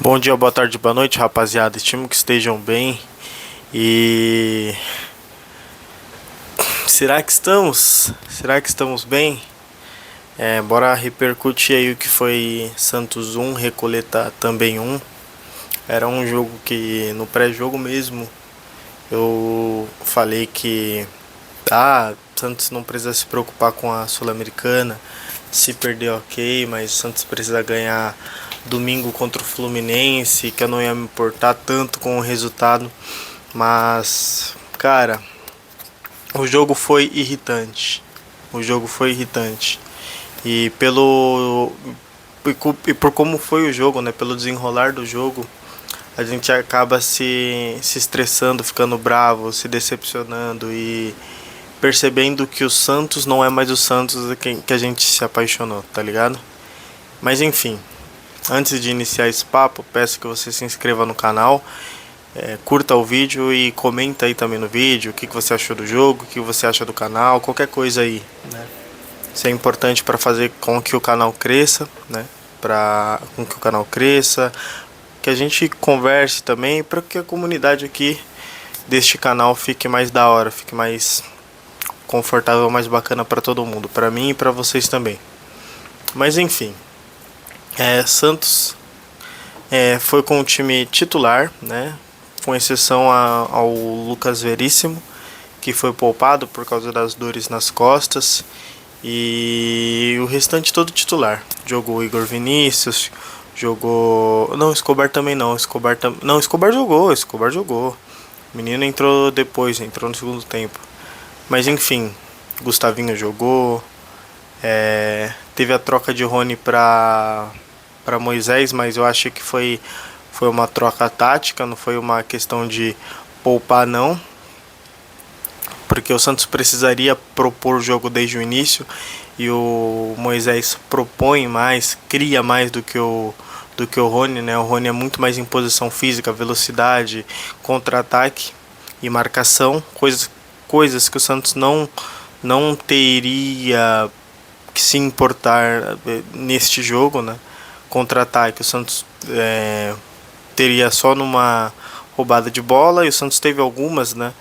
Bom dia, boa tarde, boa noite, rapaziada. Estimo que estejam bem. E será que estamos? Será que estamos bem? Bora repercutir aí o que foi Santos 1, Recoleta também 1. Era um jogo que no pré-jogo mesmo eu falei que Santos não precisa se preocupar com a Sul-Americana. Se perder, ok, mas o Santos precisa ganhar domingo contra o Fluminense, que eu não ia me importar tanto com o resultado. Mas, cara, o jogo foi irritante. O jogo foi irritante. E por como foi o jogo, né, pelo desenrolar do jogo, a gente acaba se estressando, ficando bravo, se decepcionando e percebendo que o Santos não é mais o Santos que a gente se apaixonou, tá ligado? Mas enfim, antes de iniciar esse papo, peço que você se inscreva no canal, curta o vídeo e comenta aí também no vídeo o que você achou do jogo, o que você acha do canal, qualquer coisa aí, né? Isso é importante para fazer com que o canal cresça, né? Com que o canal cresça, que a gente converse também, para que a comunidade aqui deste canal fique mais da hora, fique mais confortável, mais bacana para todo mundo, para mim e para vocês também. Mas enfim, Santos foi com o time titular, né? Com exceção ao Lucas Veríssimo, que foi poupado por causa das dores nas costas, e o restante todo titular. Jogou Igor Vinícius, jogou... Não, Escobar também não. Escobar jogou. O menino entrou depois, entrou no segundo tempo. Mas enfim, Gustavinho jogou. Teve a troca de Rony para Moisés, mas eu acho que foi uma troca tática, não foi uma questão de poupar não, porque o Santos precisaria propor o jogo desde o início e o Moisés propõe mais, cria mais do que o Rony, né? O Rony é muito mais em posição física, velocidade, contra-ataque e marcação, coisas que o Santos não teria que se importar neste jogo, né? Contra-ataque, o Santos teria só numa roubada de bola, e o Santos teve algumas, né?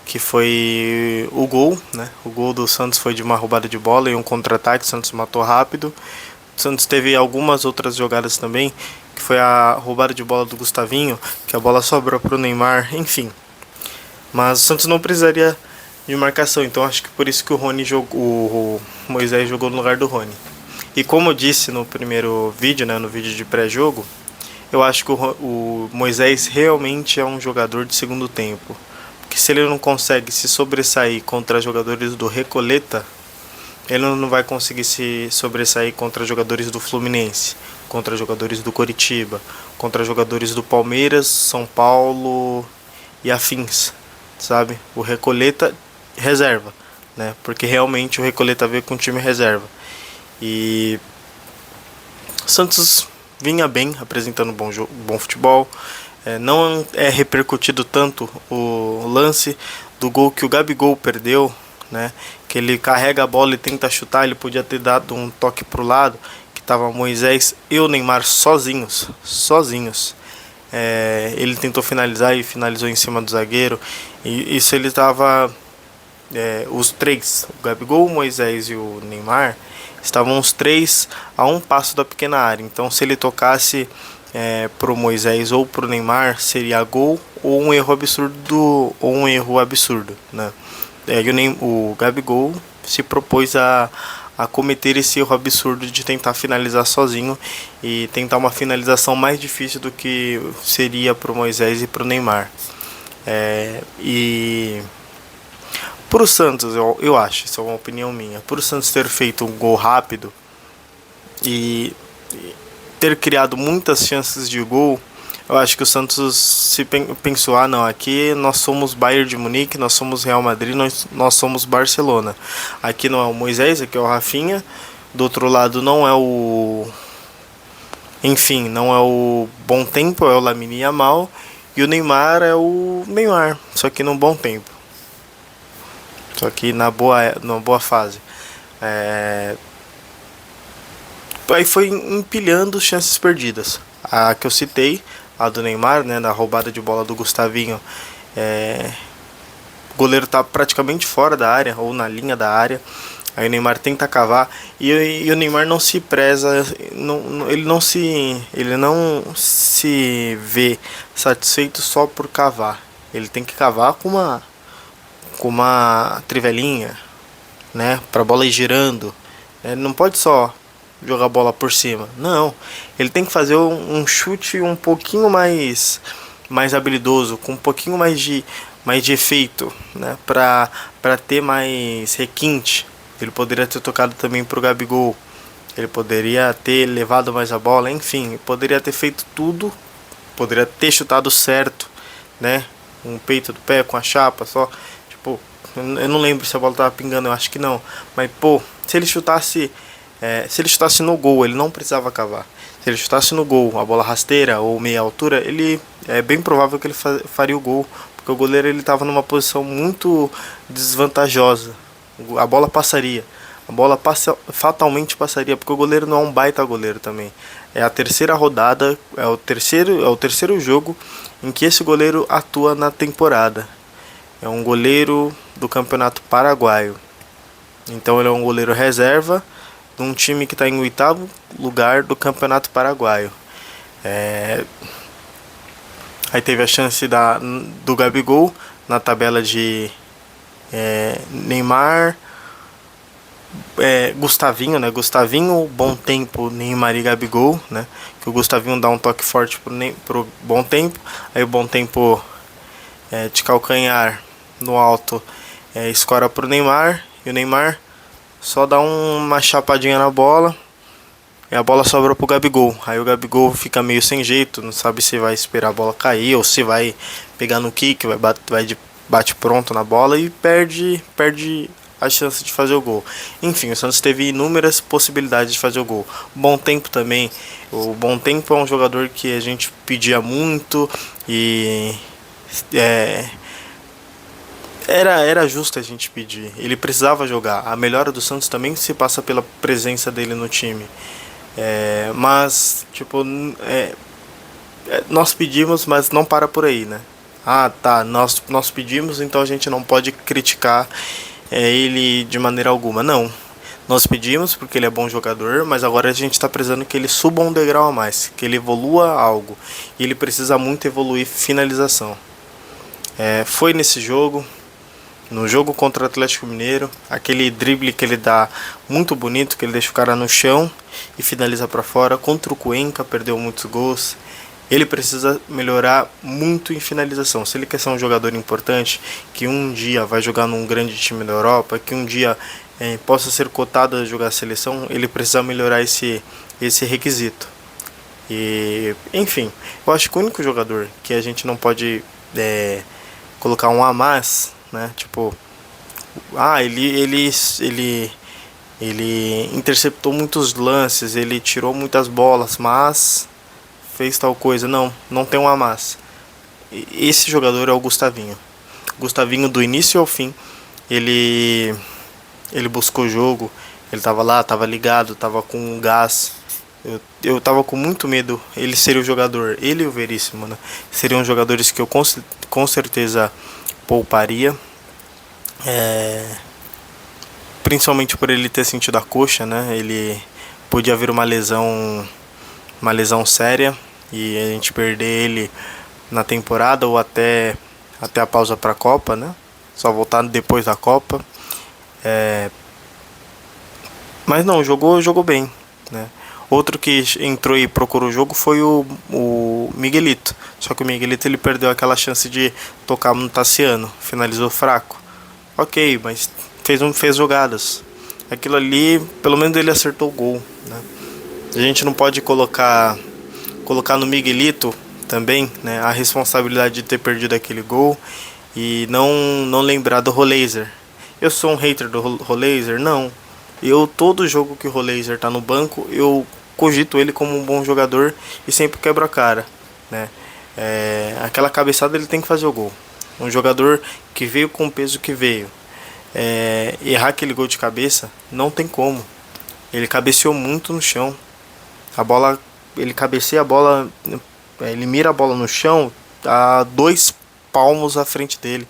Que foi o gol, né? O gol do Santos foi de uma roubada de bola e um contra-ataque, o Santos matou rápido. O Santos teve algumas outras jogadas também, que foi a roubada de bola do Gustavinho, que a bola sobrou para o Neymar, enfim. Mas o Santos não precisaria de marcação, então acho que por isso que o Moisés jogou no lugar do Rony. E como eu disse no primeiro vídeo, né, no vídeo de pré-jogo, eu acho que o Moisés realmente é um jogador de segundo tempo. Porque se ele não consegue se sobressair contra jogadores do Recoleta, ele não vai conseguir se sobressair contra jogadores do Fluminense, contra jogadores do Coritiba, contra jogadores do Palmeiras, São Paulo e afins, sabe? O Recoleta reserva, né? Porque realmente o Recoleta veio com um time reserva. E Santos vinha bem, apresentando bom futebol. Não é repercutido tanto o lance do gol que o Gabigol perdeu, né? Que ele carrega a bola e tenta chutar, ele podia ter dado um toque pro lado, que tava Moisés e o Neymar sozinhos. Ele tentou finalizar e finalizou em cima do zagueiro, e isso ele tava... os três, o Gabigol, o Moisés e o Neymar, estavam os três a um passo da pequena área. Então se ele tocasse pro Moisés ou pro Neymar, seria gol ou um erro absurdo, né? E o Gabigol se propôs a cometer esse erro absurdo de tentar finalizar sozinho e tentar uma finalização mais difícil do que seria pro Moisés e pro Neymar. E pro Santos, eu acho, isso é uma opinião minha, pro Santos ter feito um gol rápido e ter criado muitas chances de gol, eu acho que o Santos se pensou, não, aqui nós somos Bayern de Munique, nós somos Real Madrid, nós somos Barcelona. Aqui não é o Moisés, aqui é o Rafinha, do outro lado não é o... Enfim, não é o Bom Tempo, é o Lamine Yamal, e o Neymar é o Neymar, só que no bom tempo. Só que na boa fase. aí foi empilhando chances perdidas. A que eu citei, a do Neymar, né, na roubada de bola do Gustavinho, o goleiro tá praticamente fora da área ou na linha da área. Aí o Neymar tenta cavar e o Neymar não se preza, ele não se vê satisfeito só por cavar. Ele tem que cavar com uma trivelinha, né, para a bola ir girando. Ele não pode só jogar a bola por cima. Não, ele tem que fazer um chute um pouquinho mais habilidoso, com um pouquinho mais de efeito, né, para ter mais requinte. Ele poderia ter tocado também pro Gabigol. Ele poderia ter levado mais a bola, enfim, poderia ter feito tudo, poderia ter chutado certo, né? Um peito do pé com a chapa só, tipo, eu não lembro se a bola tava pingando, eu acho que não. Mas pô, se ele chutasse no gol, ele não precisava cavar. Se ele chutasse no gol, a bola rasteira ou meia altura, ele é bem provável que ele faria o gol, porque o goleiro ele estava numa posição muito desvantajosa. A bola passaria. A bola fatalmente passaria, porque o goleiro não é um baita goleiro também. É a terceira rodada, é o terceiro jogo em que esse goleiro atua na temporada. É um goleiro do Campeonato Paraguaio. Então ele é um goleiro reserva de um time que está em 8º lugar do Campeonato Paraguaio. Aí teve a chance do Gabigol na tabela de Neymar, Gustavinho, né? Gustavinho, Bom Tempo, Neymar e Gabigol, né? Que o Gustavinho dá um toque forte pro Bom Tempo, aí o Bom Tempo de calcanhar no alto escora pro Neymar, e o Neymar só dá uma chapadinha na bola e a bola sobra pro Gabigol. Aí o Gabigol fica meio sem jeito, não sabe se vai esperar a bola cair ou se vai pegar no kick, bate pronto na bola e perde a chance de fazer o gol. Enfim, o Santos teve inúmeras possibilidades de fazer o gol. Bom Tempo também. O Bom Tempo é um jogador que a gente pedia muito e era justo a gente pedir. Ele precisava jogar. A melhora do Santos também se passa pela presença dele no time. Mas, tipo, nós pedimos, mas não para por aí, né? Ah, tá, nós pedimos, então a gente não pode criticar ele de maneira alguma. Não, nós pedimos porque ele é bom jogador, mas agora a gente está precisando que ele suba um degrau a mais, que ele evolua algo. E ele precisa muito evoluir finalização. Foi nesse jogo, no jogo contra o Atlético Mineiro, aquele drible que ele dá muito bonito, que ele deixa o cara no chão e finaliza para fora. Contra o Cuenca, perdeu muitos gols. Ele precisa melhorar muito em finalização. Se ele quer ser um jogador importante, que um dia vai jogar num grande time da Europa, que um dia possa ser cotado a jogar a seleção, ele precisa melhorar esse requisito. E, enfim, eu acho que o único jogador que a gente não pode colocar um a mais, né? Tipo, ele interceptou muitos lances, ele tirou muitas bolas, mas fez tal coisa. Não tem um a mais. Esse jogador é o Gustavinho. Gustavinho, do início ao fim, ele buscou o jogo, ele tava lá, tava ligado, tava com gás. Eu tava com muito medo. Ele seria o jogador, ele e o Veríssimo, né? Seriam jogadores que eu com certeza pouparia. Principalmente por ele ter sentido a coxa, né? Ele podia haver uma lesão séria e a gente perder ele na temporada ou até a pausa para a Copa, né? Só voltar depois da Copa. Mas não, jogou bem, né? Outro que entrou e procurou o jogo foi o Miguelito. Só que o Miguelito ele perdeu aquela chance de tocar no Tassiano, finalizou fraco. Ok, mas fez jogadas. Aquilo ali, pelo menos ele acertou o gol, né? A gente não pode colocar no Miguelito também, né, a responsabilidade de ter perdido aquele gol e não lembrar do Roleiser. Eu sou um hater do Roleiser? Não. Todo jogo que o Roleiser tá no banco, eu cogito ele como um bom jogador e sempre quebro a cara, né? Aquela cabeçada ele tem que fazer o gol. Um jogador que veio com o peso que veio, errar aquele gol de cabeça, não tem como. Ele cabeceou muito no chão. A bola, ele cabeceia a bola, ele mira a bola no chão a 2 palmos à frente dele.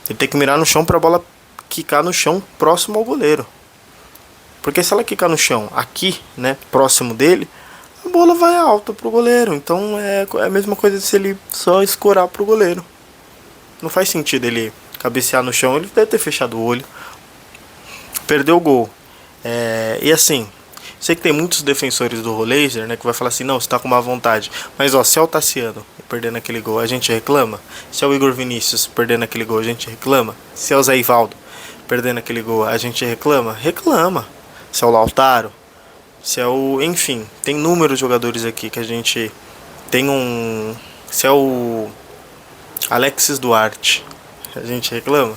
Ele tem que mirar no chão para a bola quicar no chão próximo ao goleiro. Porque se ela quicar no chão aqui, né, próximo dele, a bola vai alta pro goleiro. Então é a mesma coisa se ele só escorar pro goleiro. Não faz sentido ele cabecear no chão, ele deve ter fechado o olho. Perdeu o gol. E assim, sei que tem muitos defensores do Rollaser, né, que vai falar assim, não, você tá com má vontade. Mas ó, se é o Tassiano perdendo aquele gol, a gente reclama. Se é o Igor Vinícius perdendo aquele gol, a gente reclama. Se é o Zé Ivaldo perdendo aquele gol, a gente reclama? Reclama. Se é o Lautaro, se é o... Enfim, tem inúmeros jogadores aqui que a gente tem um... Se é o Alexis Duarte, a gente reclama.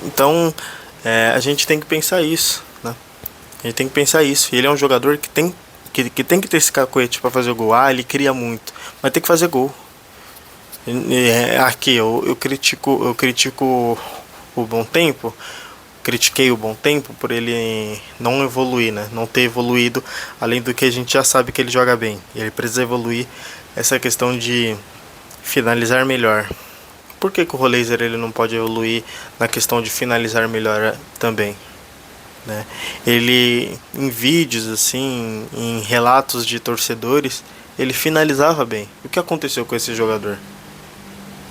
Então, a gente tem que pensar isso, né? A gente tem que pensar isso. E ele é um jogador que tem que ter esse cacoete para fazer o gol. Ele cria muito, mas tem que fazer gol. Aqui eu critico o Bom Tempo. Critiquei o Bom Tempo por ele não evoluir, né? Não ter evoluído, além do que a gente já sabe que ele joga bem. Ele precisa evoluir essa questão de finalizar melhor. Por que o Rollaser ele não pode evoluir na questão de finalizar melhor também? Né? Ele, em vídeos, assim, em relatos de torcedores, ele finalizava bem. O que aconteceu com esse jogador?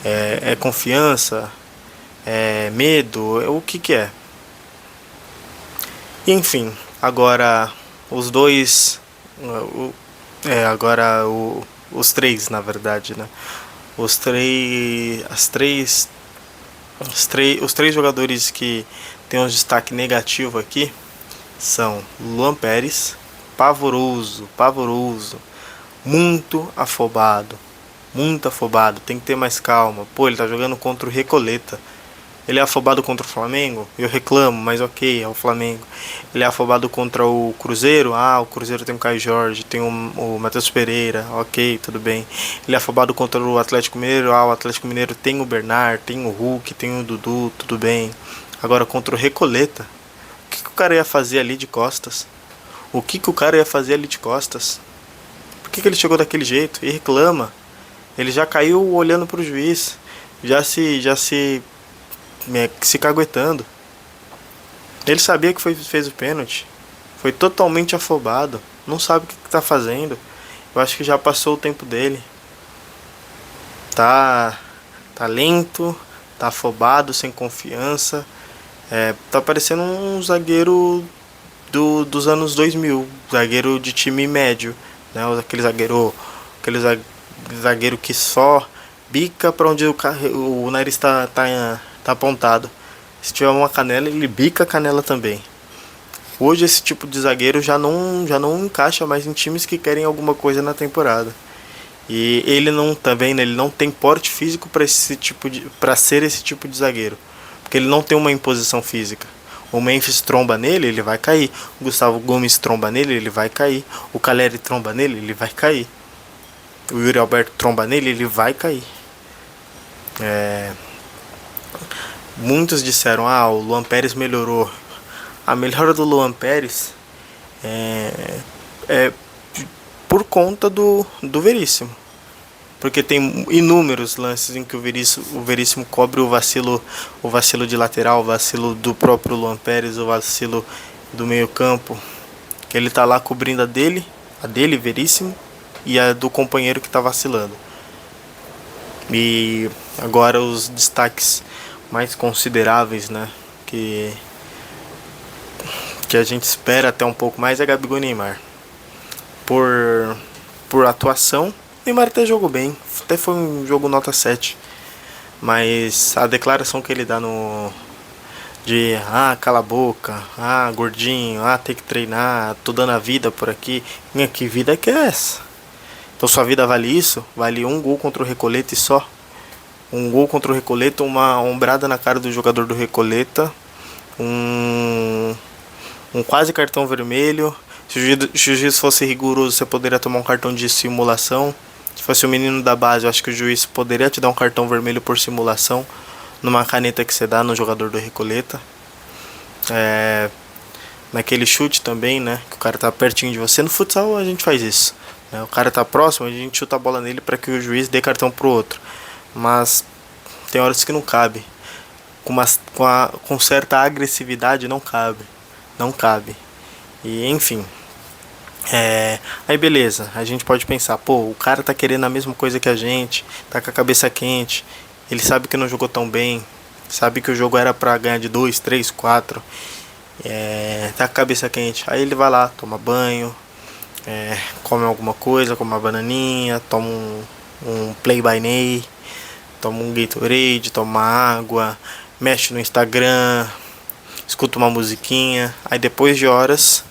É confiança? É medo? O que é? Enfim, agora os dois... os três, na verdade, né? Os três jogadores que tem um destaque negativo aqui são Luan Pérez, pavoroso, muito afobado, tem que ter mais calma. Pô, ele tá jogando contra o Recoleta. Ele é afobado contra o Flamengo? Eu reclamo, mas ok, é o Flamengo. Ele é afobado contra o Cruzeiro? O Cruzeiro tem o Caio Jorge, tem o Matheus Pereira, ok, tudo bem. Ele é afobado contra o Atlético Mineiro? O Atlético Mineiro tem o Bernard, tem o Hulk, tem o Dudu, tudo bem. Agora contra o Recoleta, o que o cara ia fazer ali de costas? Por que ele chegou daquele jeito? E reclama. Ele já caiu olhando pro juiz, já se caguetando. Ele sabia que fez o pênalti. Foi totalmente afobado. Não sabe o que tá fazendo. Eu acho que já passou o tempo dele. Tá lento, tá afobado, sem confiança. Tá parecendo um zagueiro dos anos 2000. Zagueiro de time médio, né? Aquele zagueiro que só bica pra onde o nariz tá apontado. Se tiver uma canela, ele bica a canela também. Hoje esse tipo de zagueiro já não encaixa mais em times que querem alguma coisa na temporada. E ele não tem porte físico para ser esse tipo de zagueiro, porque ele não tem uma imposição física. O Memphis tromba nele, ele vai cair. O Gustavo Gomes tromba nele, ele vai cair. O Caleri tromba nele, ele vai cair. O Yuri Alberto tromba nele, ele vai cair. Muitos disseram, o Luan Pérez melhorou. A melhora do Luan Pérez é por conta do Veríssimo. Porque tem inúmeros lances em que o Veríssimo cobre o vacilo de lateral, o vacilo do próprio Luan Pérez, o vacilo do meio campo. Que ele tá lá cobrindo a dele, Veríssimo, e a do companheiro que tá vacilando. E agora os destaques mais consideráveis, né, que a gente espera até um pouco mais, é Gabigol e Neymar. Por atuação, Neymar até jogou bem, até foi um jogo nota 7, mas a declaração que ele dá de cala a boca, gordinho, tem que treinar, tô dando a vida por aqui. Que vida que é essa? Então sua vida vale isso? Vale um gol contra o Recoleta e só? Um gol contra o Recoleta, uma ombrada na cara do jogador do Recoleta, um quase cartão vermelho. Se o juiz fosse rigoroso, você poderia tomar um cartão de simulação. Se fosse o menino da base, eu acho que o juiz poderia te dar um cartão vermelho por simulação numa caneta que você dá no jogador do Recoleta. naquele chute também, né? Que o cara tá pertinho de você. No futsal a gente faz isso, né? O cara tá próximo, a gente chuta a bola nele para que o juiz dê cartão pro outro. Mas tem horas que não cabe. Com certa agressividade não cabe. Não cabe. E enfim. Aí beleza, a gente pode pensar, pô, o cara tá querendo a mesma coisa que a gente, tá com a cabeça quente, ele sabe que não jogou tão bem, sabe que o jogo era pra ganhar de 2, 3, 4, tá com a cabeça quente. Aí ele vai lá, toma banho, come alguma coisa, come uma bananinha, toma um Play by Ney, toma um Gatorade, toma água, mexe no Instagram, escuta uma musiquinha. Aí depois de horas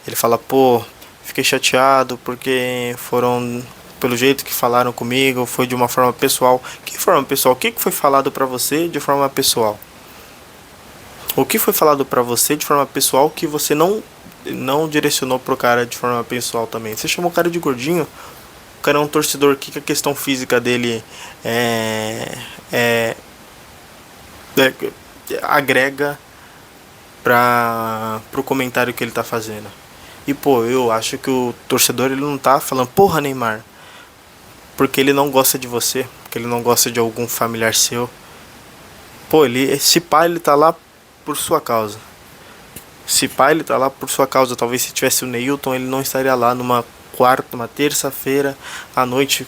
ele fala, pô, fiquei chateado porque foram pelo jeito que falaram comigo, foi de uma forma pessoal. Que forma pessoal? O que foi falado pra você de forma pessoal? O que foi falado pra você de forma pessoal que você não direcionou pro cara de forma pessoal também? Você chamou o cara de gordinho? O cara é um torcedor, que a questão física dele é, agrega pro comentário que ele tá fazendo. E pô, eu acho que o torcedor ele não tá falando, porra, Neymar, porque ele não gosta de você, porque ele não gosta de algum familiar seu. Pô, esse pai ele tá lá por sua causa. Esse pai ele tá lá por sua causa. Talvez se tivesse o Neilton, ele não estaria lá numa uma terça-feira à noite.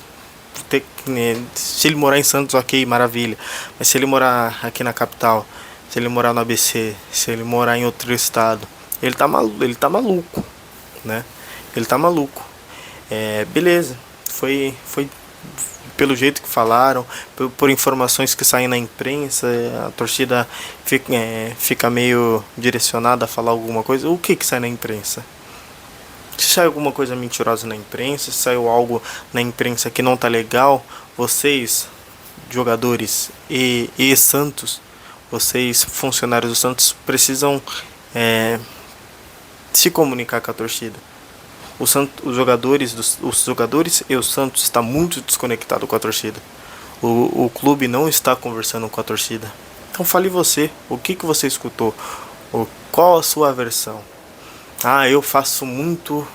Se ele morar em Santos, ok, maravilha. Mas se ele morar aqui na capital, se ele morar no ABC, se ele morar em outro estado, ele tá maluco, né? Ele tá maluco. Beleza. Foi pelo jeito que falaram, por informações que saem na imprensa, a torcida fica meio direcionada a falar alguma coisa. O que sai na imprensa? Se sai alguma coisa mentirosa na imprensa, se saiu algo na imprensa que não tá legal, vocês, jogadores e Santos, vocês, funcionários do Santos, precisam se comunicar com a torcida. Os jogadores e o Santos está muito desconectado com a torcida. O clube não está conversando com a torcida. Então fale você, o que você escutou? Qual a sua versão? Ah, eu faço muito,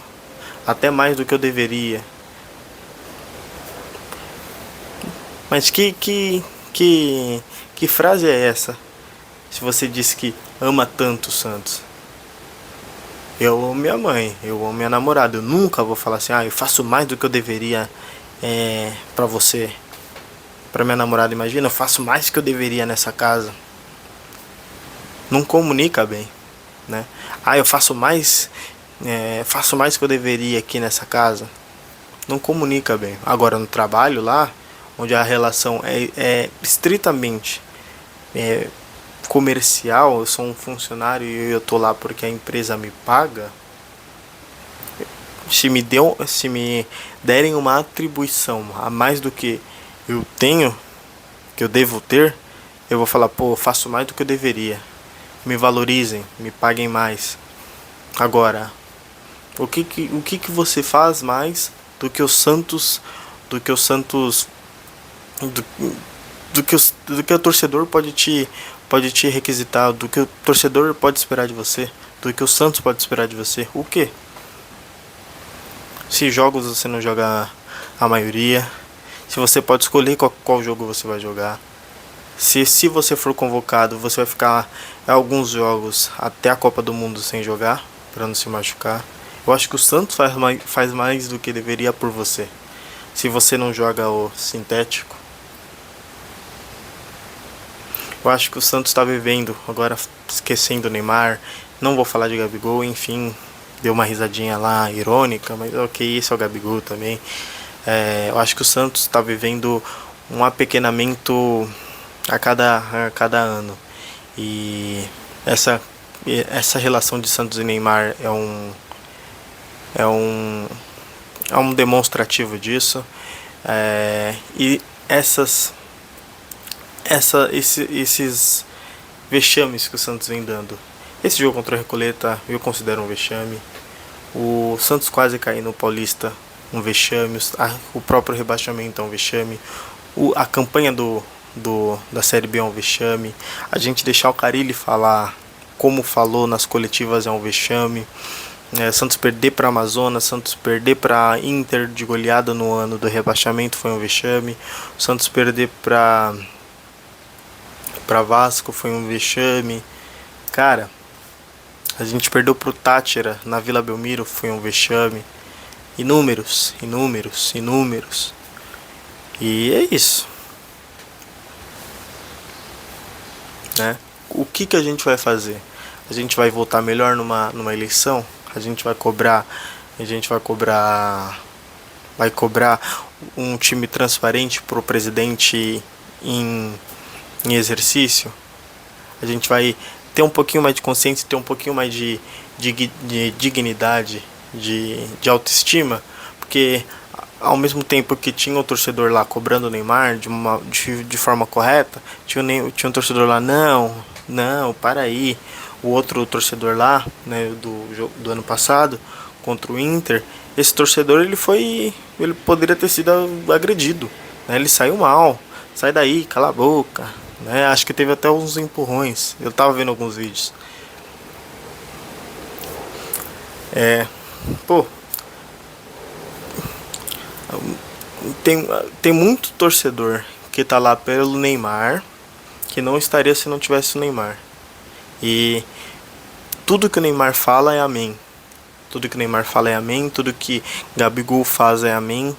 até mais do que eu deveria. Mas que frase é essa? Se você disse que ama tanto o Santos. Eu amo minha mãe, eu amo minha namorada. Eu nunca vou falar assim, eu faço mais do que eu deveria pra você. Pra minha namorada, imagina, eu faço mais do que eu deveria nessa casa. Não comunica bem, né? Eu faço mais do que eu deveria aqui nessa casa. Não comunica bem. Agora no trabalho lá, onde a relação é estritamente comercial, eu sou um funcionário e eu tô lá porque a empresa me paga. Se me derem uma atribuição a mais do que eu tenho, que eu devo ter, eu vou falar, pô, eu faço mais do que eu deveria. Me valorizem, me paguem mais. Agora, o que você faz mais do que o Santos, do que o torcedor pode te requisitar, do que o torcedor pode esperar de você, do que o Santos pode esperar de você? O quê? Se jogos você não joga a maioria, se você pode escolher qual jogo você vai jogar, se você for convocado, você vai ficar alguns jogos até a Copa do Mundo sem jogar, para não se machucar. Eu acho que o Santos faz mais do que deveria por você. Se você não joga o sintético, eu acho que o Santos está vivendo, agora esquecendo o Neymar, não vou falar de Gabigol, enfim, deu uma risadinha lá, irônica, mas ok, esse é o Gabigol também. Eu acho que o Santos está vivendo um apequenamento a cada ano. E essa relação de Santos e Neymar é um demonstrativo disso. E esses vexames que o Santos vem dando. Esse jogo contra o Recoleta eu considero um vexame. O Santos quase cair no Paulista, um vexame. O próprio rebaixamento é um vexame. A campanha da Série B é um vexame. A gente deixar o Carille falar como falou nas coletivas, é um vexame. Santos perder para Amazonas, Santos perder para Inter de goleada no ano do rebaixamento foi um vexame. Santos perder para Vasco foi um vexame. Cara, a gente perdeu pro Táchira na Vila Belmiro, foi um vexame. Inúmeros. E é isso, né? O que a gente vai fazer? A gente vai votar melhor numa eleição? A gente vai cobrar um time transparente pro presidente em exercício? A gente vai ter um pouquinho mais de consciência, ter um pouquinho mais de dignidade, de autoestima? Porque ao mesmo tempo que tinha o torcedor lá cobrando o Neymar de forma correta, tinha um torcedor lá, não, para aí. O outro torcedor lá, né, do ano passado, contra o Inter, esse torcedor ele poderia ter sido agredido, né? Ele saiu mal, sai daí, cala a boca, né? Acho que teve até uns empurrões, eu tava vendo alguns vídeos. Pô, tem muito torcedor que tá lá pelo Neymar, que não estaria se não tivesse o Neymar. E tudo que o Neymar fala é amém. Tudo que Gabigol faz é amém.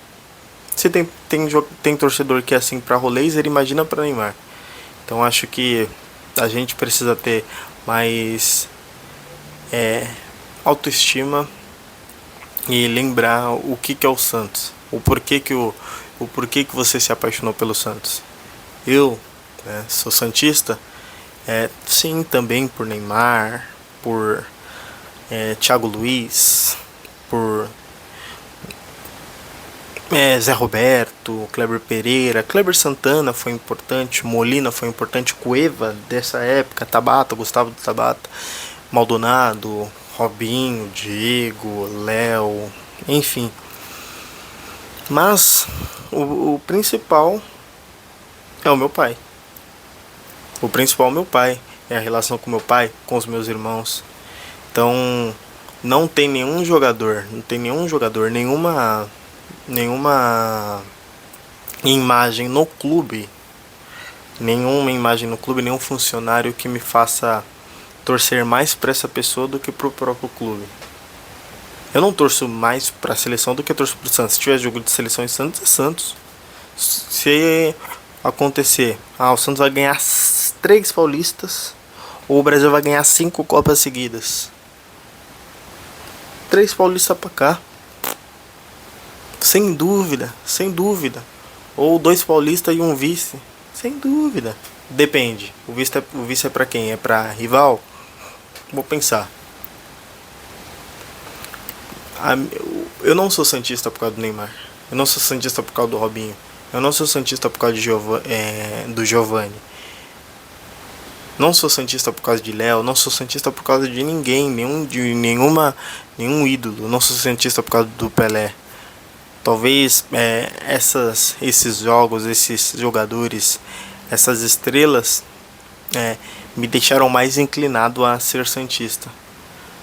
Se tem torcedor que é assim pra Roleiser, imagina pra Neymar. Então acho que a gente precisa ter mais autoestima e lembrar o que é o Santos. O porquê que você se apaixonou pelo Santos. Eu, né, sou santista. Sim, também por Neymar, por Thiago Luiz, por Zé Roberto, Kleber Pereira, Kleber Santana foi importante, Molina foi importante, Cueva dessa época, Tabata, Gustavo Tabata, Maldonado, Robinho, Diego, Léo, enfim. Mas o principal é o meu pai. O principal é o meu pai, é a relação com meu pai, com os meus irmãos. Então, não tem nenhum jogador, nenhuma imagem no clube, nenhum funcionário que me faça torcer mais para essa pessoa do que pro próprio clube. Eu não torço mais para a seleção do que eu torço pro Santos. Se tiver jogo de seleção em Santos, é Santos. Se acontecer, o Santos vai ganhar 3 paulistas, ou o Brasil vai ganhar 5 Copas seguidas. 3 paulistas pra cá. Sem dúvida. Ou 2 paulistas e um vice. Sem dúvida. Depende. O vice é pra quem? É pra rival? Vou pensar. Eu não sou santista por causa do Neymar. Eu não sou santista por causa do Robinho. Eu não sou santista por causa do Giovani. Não sou santista por causa de Léo. Não sou santista por causa de ninguém. Nenhum ídolo. Não sou santista por causa do Pelé. Talvez esses jogos, esses jogadores, essas estrelas me deixaram mais inclinado a ser santista.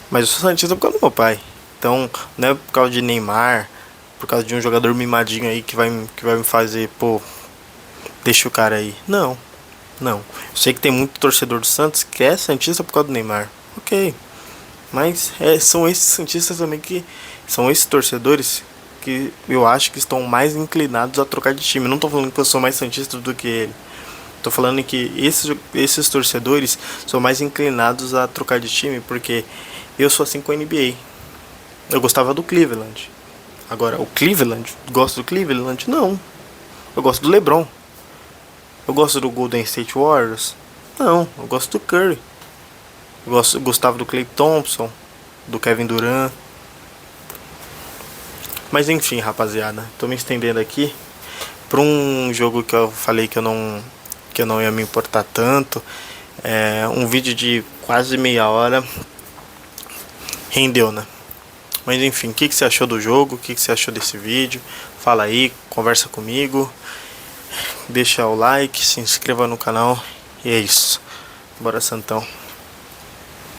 Mas eu sou santista por causa do meu pai. Então não é por causa de Neymar, por causa de um jogador mimadinho aí que vai me fazer, deixa o cara aí. Não. Eu sei que tem muito torcedor do Santos que é santista por causa do Neymar. Ok. Mas são esses santistas também que são esses torcedores que eu acho que estão mais inclinados a trocar de time. Eu não tô falando que eu sou mais santista do que ele. Tô falando que esses torcedores são mais inclinados a trocar de time, porque eu sou assim com a NBA. Eu gostava do Cleveland. Agora, o Cleveland, gosto do Cleveland? Não. Eu gosto do LeBron. Eu gosto do Golden State Warriors? Não. Eu gosto do Curry. Eu gostava do Klay Thompson, do Kevin Durant. Mas enfim, rapaziada, tô me estendendo aqui para um jogo que eu falei que eu não ia me importar tanto. Um vídeo de quase meia hora rendeu, né? Mas enfim, o que você achou do jogo? O que você achou desse vídeo? Fala aí, conversa comigo. Deixa o like, se inscreva no canal. E é isso. Bora, Santão.